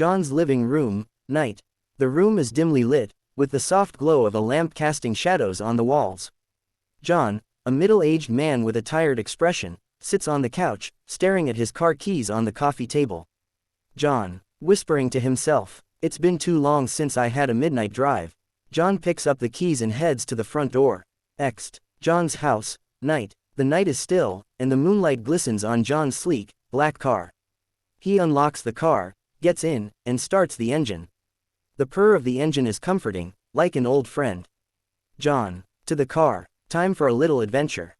John's living room, night. The room is dimly lit, with the soft glow of a lamp casting shadows on the walls. John, a middle-aged man with a tired expression, sits on the couch, staring at his car keys on the coffee table. John, whispering to himself, "It's been too long since I had a midnight drive." John picks up the keys and heads to the front door. John's house, night. The night is still, and the moonlight glistens on John's sleek, black car. He unlocks the car, gets in, and starts the engine. The purr of the engine is comforting, like an old friend. John, to the car. Time for a little adventure.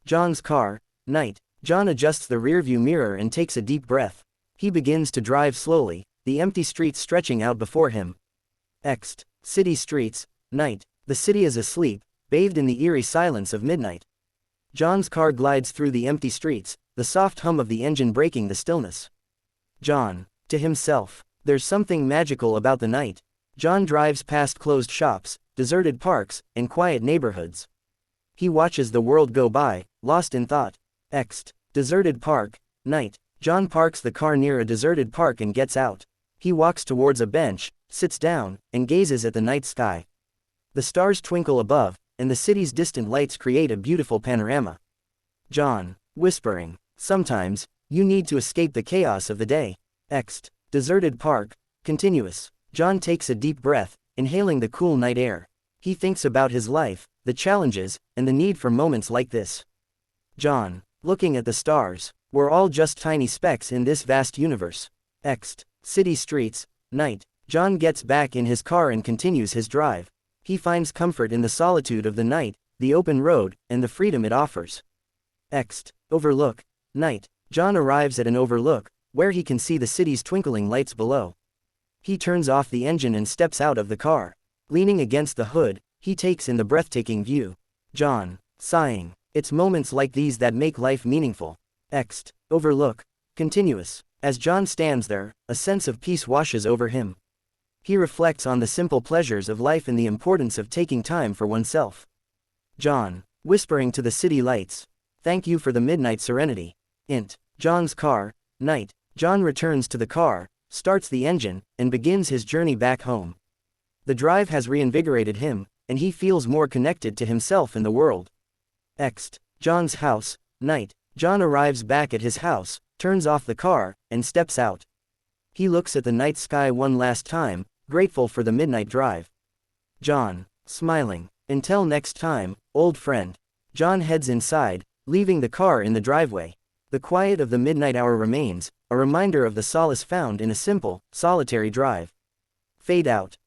John's car, night. John adjusts the rearview mirror and takes a deep breath. He begins to drive slowly, the empty streets stretching out before him. City streets, night. The city is asleep, bathed in the eerie silence of midnight. John's car glides through the empty streets, the soft hum of the engine breaking the stillness. John, to himself, there's something magical about the night. John drives past closed shops, deserted parks, and quiet neighborhoods. He watches the world go by, lost in thought. Deserted park, night. John parks the car near a deserted park and gets out. He walks towards a bench, sits down, and gazes at the night sky. The stars twinkle above, and the city's distant lights create a beautiful panorama. John, whispering, "Sometimes, you need to escape the chaos of the day." Deserted park, continuous. John takes a deep breath, inhaling the cool night air. He thinks about his life, the challenges, and the need for moments like this. John, looking at the stars, we're all just tiny specks in this vast universe. City streets, night. John gets back in his car and continues his drive. He finds comfort in the solitude of the night, the open road, and the freedom it offers. Overlook, night. John arrives at an overlook, where he can see the city's twinkling lights below. He turns off the engine and steps out of the car. Leaning against the hood, he takes in the breathtaking view. John, sighing, "It's moments like these that make life meaningful." Overlook, continuous. As John stands there, a sense of peace washes over him. He reflects on the simple pleasures of life and the importance of taking time for oneself. John, whispering to the city lights, "Thank you for the midnight serenity." John's car, night. John returns to the car, starts the engine, and begins his journey back home. The drive has reinvigorated him, and he feels more connected to himself and the world. John's house, night. John arrives back at his house, turns off the car, and steps out. He looks at the night sky one last time, grateful for the midnight drive. John, smiling, "Until next time, old friend." John heads inside, leaving the car in the driveway. The quiet of the midnight hour remains, a reminder of the solace found in a simple, solitary drive. Fade out.